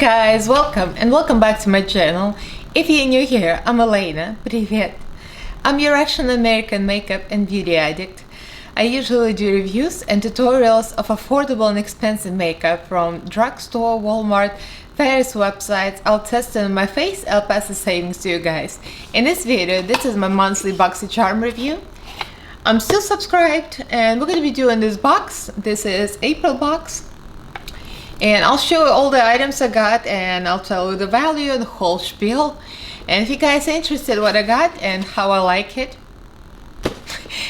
guys, welcome back to my channel. If you're new here, I'm Elaina. Привет! I'm your Russian American makeup and beauty addict. I usually do reviews and tutorials of affordable and expensive makeup from drugstore, Walmart, various websites. I'll test it on my face, I'll pass the savings to you guys. In this video, this is my monthly Boxycharm review. I'm still subscribed and we're going to be doing this box. This is April box. And I'll show you all the items I got and I'll tell you the value and the whole spiel. And if you guys are interested in what I got and how I like it,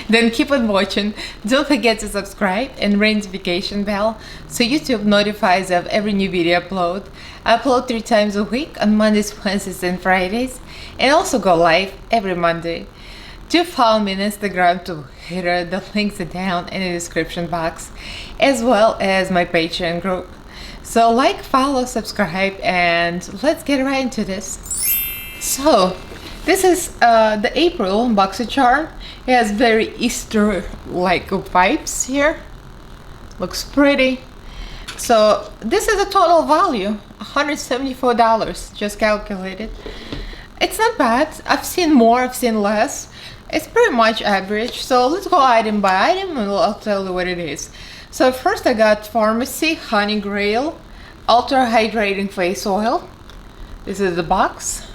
then keep on watching. Don't forget to subscribe and ring the notification bell so YouTube notifies of every new video upload. I upload 3 times a week on Mondays, Wednesdays and Fridays, and also go live every Monday. Do follow me on Instagram, Twitter, the links are down in the description box, as well as my Patreon group. So like, follow, subscribe, and let's get right into this. So this is the April Boxycharm. It has very Easter-like vibes here. Looks pretty. So this is a total value, $174, just calculated. It's not bad. I've seen more, I've seen less. It's pretty much average. So let's go item by item and I'll tell you what it is. So first I got Pharmacy Honey Grail Ultra Hydrating Face Oil. This is the box.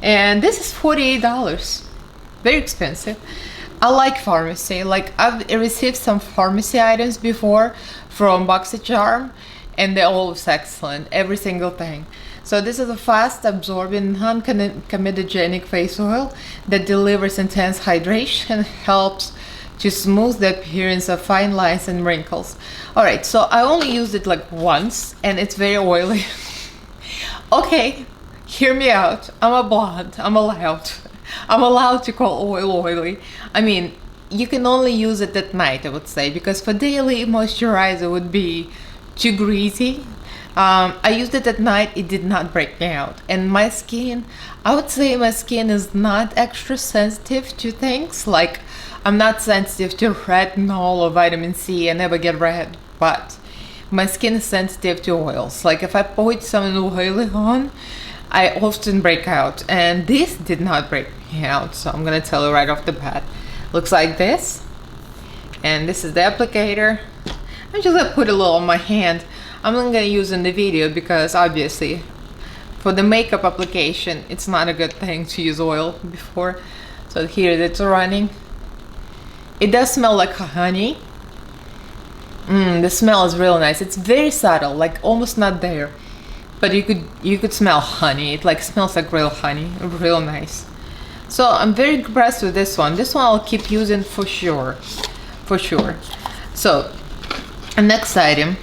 And this is $48. Very expensive. I like Pharmacy. Like, I've received some Pharmacy items before from Boxycharm and they're always excellent. Every single thing. So this is a fast absorbing non-comedogenic face oil that delivers intense hydration, helps to smooth the appearance of fine lines and wrinkles. Alright, so I only used it like once and it's very oily. Okay, hear me out. I'm a blonde. I'm allowed to call oil oily. I mean, you can only use it at night, I would say, because for daily moisturizer would be too greasy. I used it at night, it did not break me out. And my skin, I would say my skin is not extra sensitive to things. Like, I'm not sensitive to retinol or vitamin C, I never get red. But my skin is sensitive to oils. Like, if I put something oily on, I often break out. And this did not break me out, so I'm gonna tell you right off the bat. Looks like this. And this is the applicator. I'm just gonna put a little on my hand. I'm not gonna use in the video because obviously for the makeup application it's not a good thing to use oil before. So here it's running. It does smell like honey. The smell is really nice. It's very subtle, like almost not there, but you could smell honey. It like smells like real honey, real nice. So I'm very impressed with this one. This one I'll keep using for sure, So the next item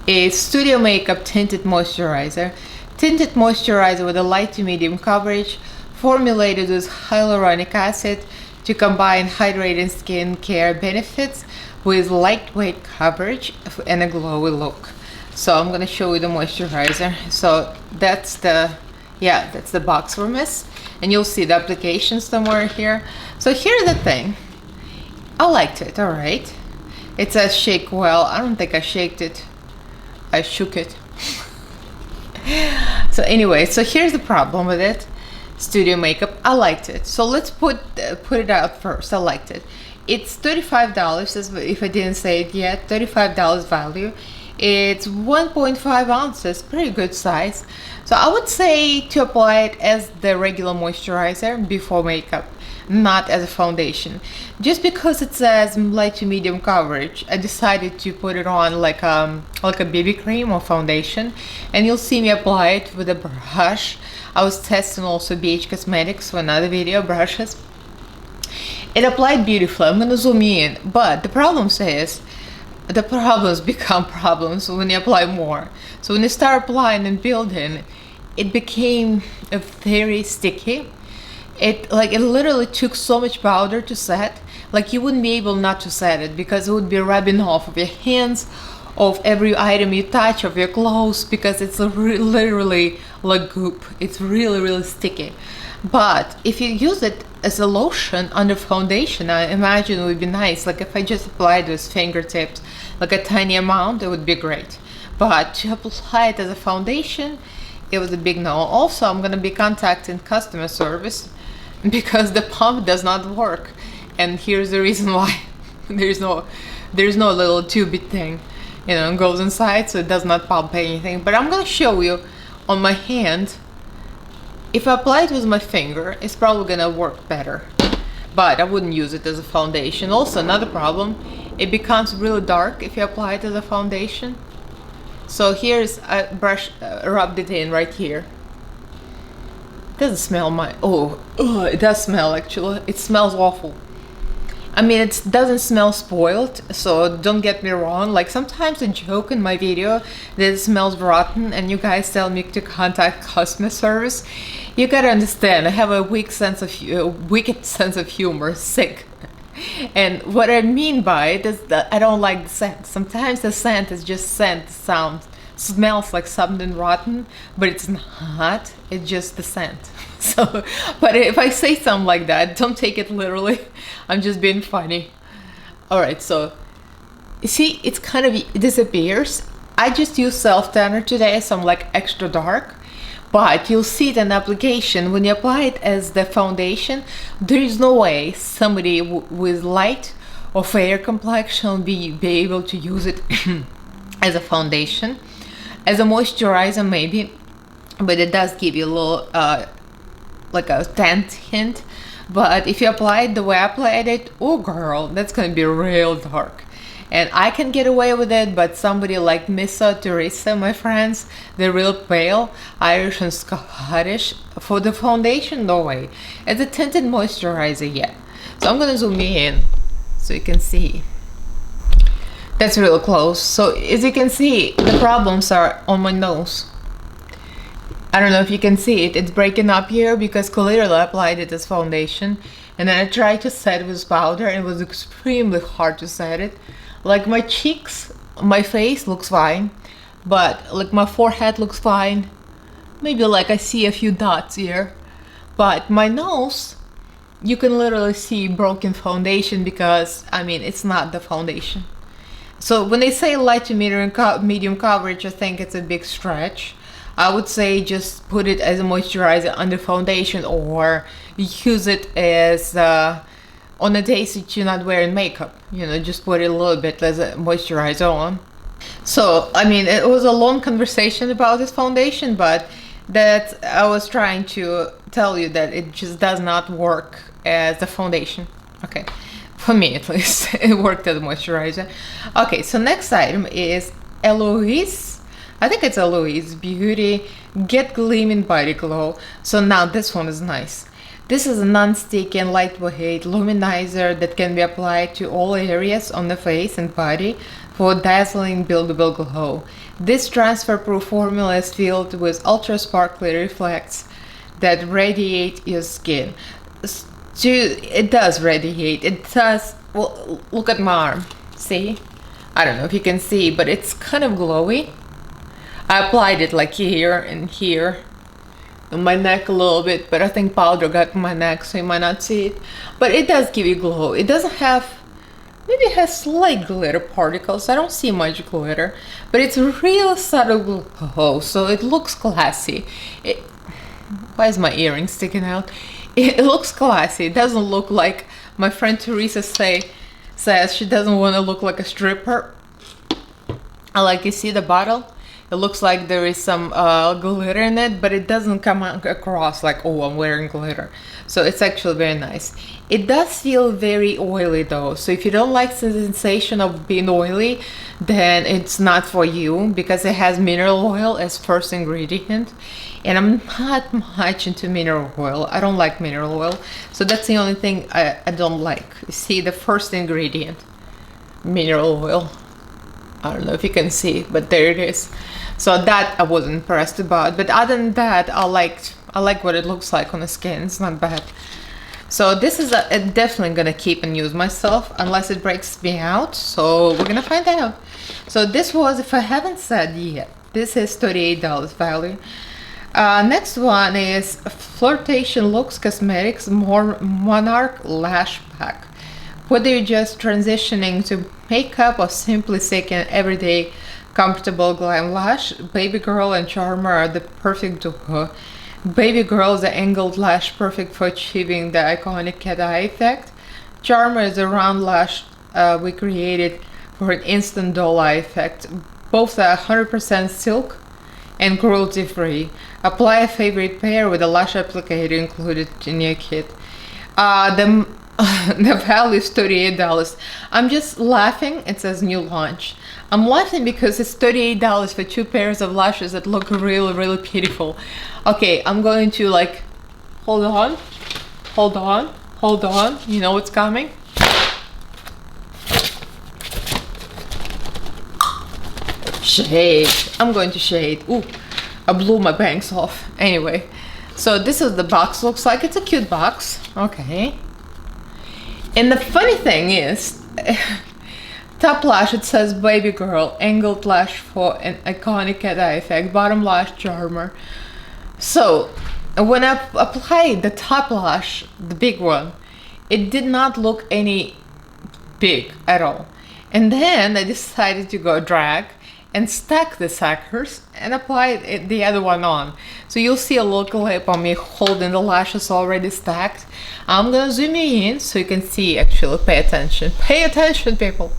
is Studio Makeup Tinted Moisturizer. Tinted moisturizer with a light to medium coverage, formulated with hyaluronic acid to combine hydrating skin care benefits with lightweight coverage and a glowy look. So I'm gonna show you the moisturizer. So that's the box from this, and you'll see the application somewhere here. So here's the thing. I liked it, alright. It says shake well. I don't think I shaked it. I shook it. So anyway, so here's the problem with it. Studio Makeup, I liked it. So let's put it out first. I liked it. It's $35, if I didn't say it yet. $35 value. It's 1.5 ounces, pretty good size. So I would say to apply it as the regular moisturizer before makeup, not as a foundation. Just because it says light to medium coverage, I decided to put it on like a BB cream or foundation, and you'll see me apply it with a brush. I was testing also BH Cosmetics for another video, brushes. It applied beautifully. I'm gonna zoom in, but the problems become problems when you apply more. So when you start applying and building, it became very sticky. It literally took so much powder to set. Like, you wouldn't be able not to set it because it would be rubbing off of your hands, of every item you touch, of your clothes, because it's literally like goop. It's really sticky. But if you use it as a lotion under foundation, I imagine it would be nice. Like if I just applied with fingertips, like a tiny amount, it would be great. but to apply it as a foundation, it was a big no. Also, I'm gonna be contacting customer service because the pump does not work, and here's the reason why. there's no little tubey thing, you know, goes inside, so it does not pump anything. But I'm gonna show you on my hand. If I apply it with my finger, it's probably gonna work better, but I wouldn't use it as a foundation. Also, another problem, it becomes really dark if you apply it as a foundation. So here's a brush, rubbed it in right here. It doesn't smell it does smell actually. It smells awful. I mean, it doesn't smell spoiled, so don't get me wrong. Like, sometimes I joke in my video that it smells rotten and you guys tell me to contact customer service. You gotta understand, I have a wicked sense of humor, sick. And what I mean by it is that I don't like the scent. Sometimes the scent is just scent, smells like something rotten, but it's not, it's just the scent. So, but if I say something like that, don't take it literally. I'm just being funny. All right, so you see, it's kind of disappears. I just use self tanner today, so I'm like extra dark, but you'll see it in application. When you apply it as the foundation, there is no way somebody with light or fair complexion will be able to use it as a foundation. As a moisturizer maybe, but it does give you a little like a tan hint. But if you apply it the way I applied it, oh girl, that's gonna be real dark. And I can get away with it, but somebody like Missa, Teresa, my friends, they're real pale, Irish and Scottish. For the foundation, no way. It's a tinted moisturizer, yeah. So I'm gonna zoom in so you can see. That's real close. So as you can see, the problems are on my nose. I don't know if you can see it, it's breaking up here because clearly I applied it as foundation, and then I tried to set it with powder and it was extremely hard to set it. Like my cheeks, my face looks fine, but like my forehead looks fine. Maybe like I see a few dots here, but my nose, you can literally see broken foundation because, I mean, it's not the foundation. So when they say light to medium coverage, I think it's a big stretch. I would say just put it as a moisturizer under foundation, or use it as on the days that you're not wearing makeup, you know, just put it a little bit as a moisturizer on. So I mean, it was a long conversation about this foundation, but that I was trying to tell you that it just does not work as a foundation. Okay, for me at least, it worked as a moisturizer. Okay, so next item is Eloise. I think it's Eloise Beauty Get Gleaming Body Glow. So now this one is nice. This is a non-sticky and lightweight luminizer that can be applied to all areas on the face and body for dazzling buildable glow. This transfer-proof formula is filled with ultra sparkly reflects that radiate your skin. It does radiate. It does. Well, look at my arm. See? I don't know if you can see, but it's kind of glowy. I applied it like here and here, on my neck a little bit, but I think powder got in my neck, so you might not see it. But it does give you glow. It doesn't have, maybe it has slight glitter particles. I don't see much glitter, but it's real subtle glow, so it looks classy. Why is my earring sticking out? It looks classy. It doesn't look like, my friend Teresa says she doesn't want to look like a stripper. I like, you see the bottle? It looks like there is some glitter in it, but it doesn't come across like, oh, I'm wearing glitter. So it's actually very nice. It does feel very oily though, so if you don't like the sensation of being oily, then it's not for you, because it has mineral oil as first ingredient, and I'm not much into mineral oil. I don't like mineral oil, so that's the only thing I don't like. You see, the first ingredient, mineral oil. I don't know if you can see, but there it is. So that I wasn't impressed about, but other than that, I like what it looks like on the skin. It's not bad. So this is definitely gonna keep and use myself unless it breaks me out. So we're gonna find out. So this was, if I haven't said yet, this is $38 value. Next one is Flirtation Looks Cosmetics Monarch Lash Pack. Whether you're just transitioning to makeup or simply seeking everyday comfortable glam lash. Baby Girl and Charmer are the perfect duo. Baby Girl is the angled lash, perfect for achieving the iconic cat eye effect. Charmer is a round lash we created for an instant doll eye effect. Both are 100% silk and cruelty free. Apply a favorite pair with a lash applicator included in your kit. The value is $38. I'm just laughing. It says new launch. I'm laughing because it's $38 for 2 pairs of lashes that look really, really beautiful. Okay, I'm going to like, hold on. You know what's coming? Shade. I'm going to shade. Ooh, I blew my bangs off. Anyway, so this is the box looks like. It's a cute box. Okay. And the funny thing is, top lash, it says Baby Girl, angled lash for an iconic cat eye effect, bottom lash Charmer. So when I applied the top lash, the big one, it did not look any big at all. And then I decided to go drag and stack the suckers and apply the other one on. So you'll see a little clip on me holding the lashes already stacked. I'm gonna zoom you in so you can see actually. Pay attention. Pay attention, people.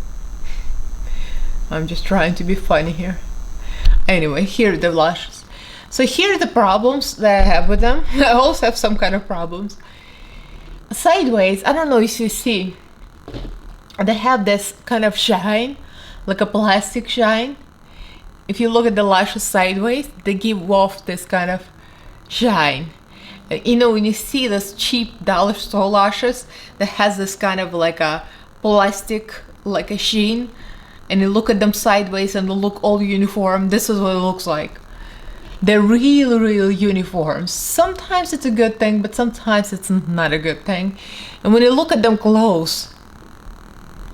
I'm just trying to be funny here. Anyway, here are the lashes. So here are the problems that I have with them. I also have some kind of problems. Sideways, I don't know if you see, they have this kind of shine, like a plastic shine. If you look at the lashes sideways, they give off this kind of shine. You know, when you see those cheap dollar store lashes that has this kind of like a plastic, like a sheen, and you look at them sideways and they look all uniform, this is what it looks like. They're really, really uniform. Sometimes it's a good thing, but sometimes it's not a good thing. And when you look at them close,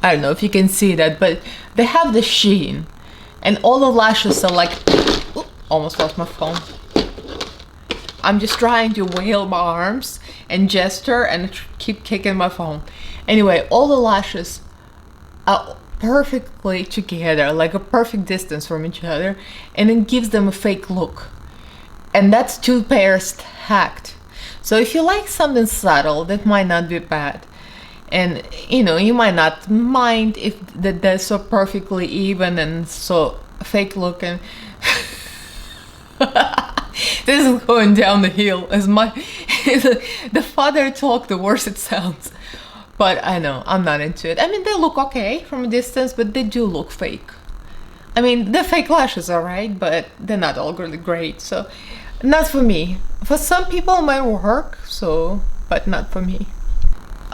I don't know if you can see that, but they have the sheen. And all the lashes are like, ooh, almost lost my phone. I'm just trying to wave my arms and gesture and keep kicking my phone. Anyway, all the lashes are perfectly together, like a perfect distance from each other, and it gives them a fake look. And that's 2 pairs stacked. So if you like something subtle, that might not be bad. And you know, you might not mind if they're so perfectly even and so fake looking. This is going down the hill. As my the farther I talk, the worse it sounds. But I know, I'm not into it. I mean, they look okay from a distance, but they do look fake. I mean, the fake lashes are right, but they're not all really great. So, not for me. For some people it might work, so, but not for me.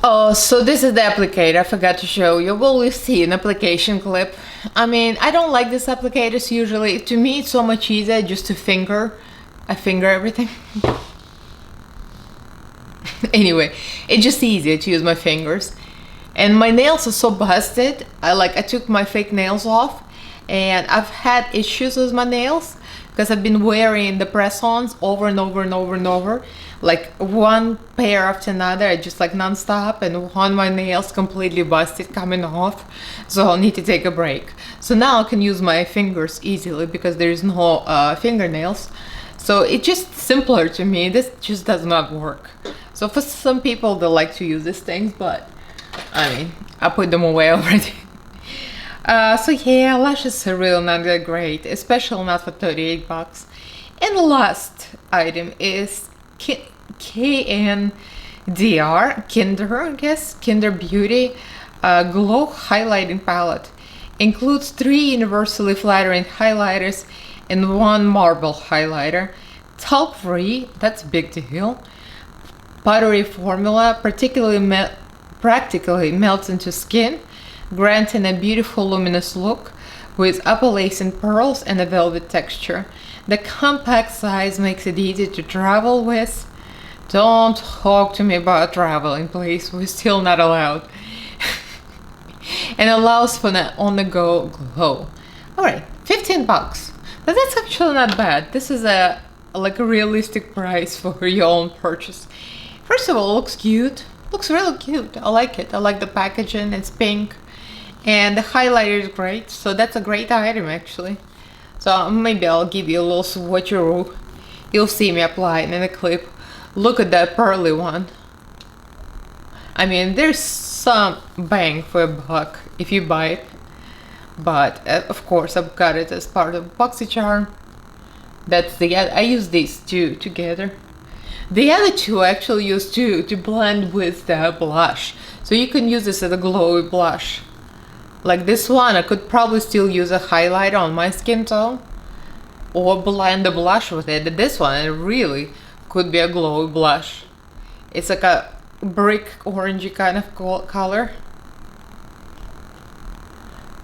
Oh, so this is the applicator. I forgot to show you. Well, we see an application clip. I mean, I don't like these applicators usually. To me, it's so much easier just to finger. I finger everything. Anyway, it's just easier to use my fingers. And my nails are so busted. I took my fake nails off, and I've had issues with my nails because I've been wearing the press-ons over and over and over and over, like one pair after another, just like non-stop, and one my nails completely busted coming off, so I'll need to take a break. So now I can use my fingers easily because there is no fingernails. So it's just simpler to me. This just does not work. So for some people, they like to use these things, but I mean, I put them away already. So yeah, lashes are really not that great, especially not for 38 bucks. And the last item is KNDR, Kinder, I guess, Kinder Beauty Glow Highlighting Palette. Includes 3 universally flattering highlighters and 1 marble highlighter. Talc free, that's a big deal. Powdery formula, practically melts into skin, granting a beautiful luminous look with opalescent pearls and a velvet texture. The compact size makes it easy to travel with. Don't talk to me about traveling, please. We're still not allowed. And allows for an on-the-go glow. Alright, 15 bucks. But that's actually not bad. This is like a realistic price for your own purchase. First of all, it looks cute. Looks really cute. I like it. I like the packaging. It's pink. And the highlighter is great. So that's a great item, actually. So maybe I'll give you a little swatcheroo. You'll see me apply it in a clip. Look at that pearly one. I mean, there's some bang for a buck if you buy it. But of course I've got it as part of Boxycharm. That's the, I use these two together. The other two I actually use to blend with the blush. So you can use this as a glowy blush. Like this one, I could probably still use a highlighter on my skin tone or blend the blush with it. This one, it really could be a glowy blush. It's like a brick orangey kind of color.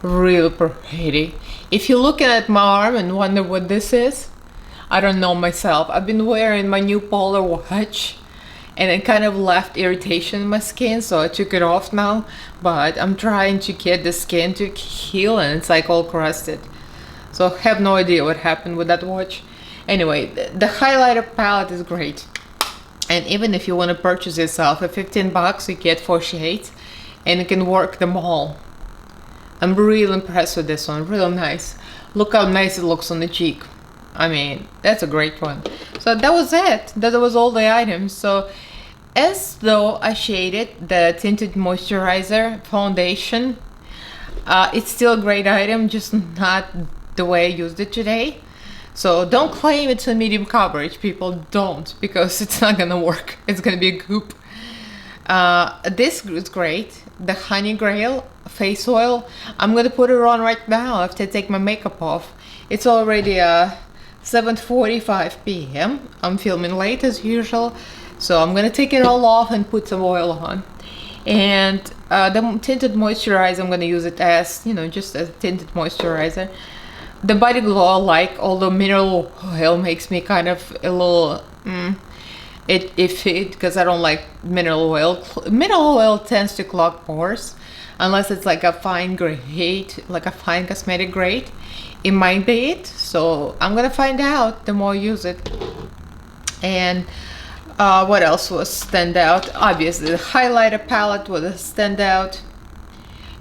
Really pretty. If you're looking at my arm and wonder what this is, I don't know myself. I've been wearing my new Polar watch and it kind of left irritation in my skin, so I took it off now, but I'm trying to get the skin to heal and it's like all crusted. So I have no idea what happened with that watch. Anyway, the highlighter palette is great. And even if you want to purchase yourself for 15 bucks, you get 4 shades and you can work them all. I'm really impressed with this one, real nice. Look how nice it looks on the cheek. I mean, that's a great one. So that was it. That was all the items. So as though I shaded the Tinted Moisturizer foundation, it's still a great item, just not the way I used it today. So don't claim it's a medium coverage, people, don't, because it's not gonna work. It's gonna be a goop. This is great, the Honey Grail face oil. I'm gonna put it on right now after I take my makeup off. It's already 7:45 p.m. I'm filming late as usual, so I'm gonna take it all off and put some oil on. And the tinted moisturizer, I'm gonna use it as, you know, just as tinted moisturizer. The body glow I like, although mineral oil makes me kind of a little iffy, because I don't like mineral oil. Mineral oil tends to clog pores unless it's like a fine grade, like a fine cosmetic grade. It might be it, so I'm gonna find out the more I use it. And what else was stand out? Obviously the highlighter palette was a standout,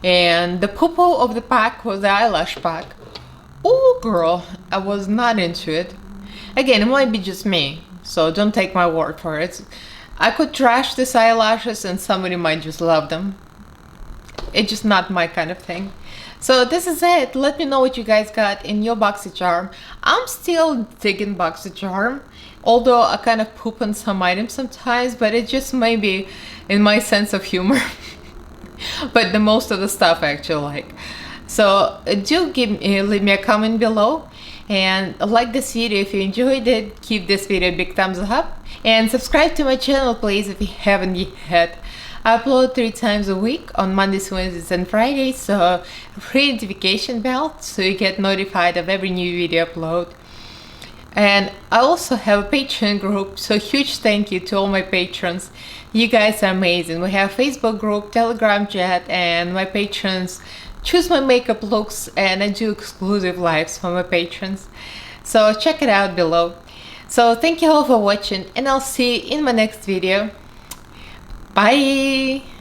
and the poo-poo of the pack was the eyelash pack. Oh girl, I was not into it. Again, it might be just me, so don't take my word for it. I could trash these eyelashes and somebody might just love them. It's just not my kind of thing. So this is it. Let me know what you guys got in your Boxycharm. I'm still digging Boxycharm, although I kind of poop on some items sometimes, but it just may be in my sense of humor. But the most of the stuff I actually like. So do leave me a comment below and like this video if you enjoyed it. Give this video a big thumbs up and subscribe to my channel please if you haven't yet. I upload 3 times a week on Mondays, Wednesdays and Fridays, so hit notification bell so you get notified of every new video upload. And I also have a Patreon group, so huge thank you to all my patrons. You guys are amazing. We have a Facebook group, Telegram chat, and my patrons choose my makeup looks, and I do exclusive lives for my patrons. So check it out below. So thank you all for watching, and I'll see you in my next video. Bye!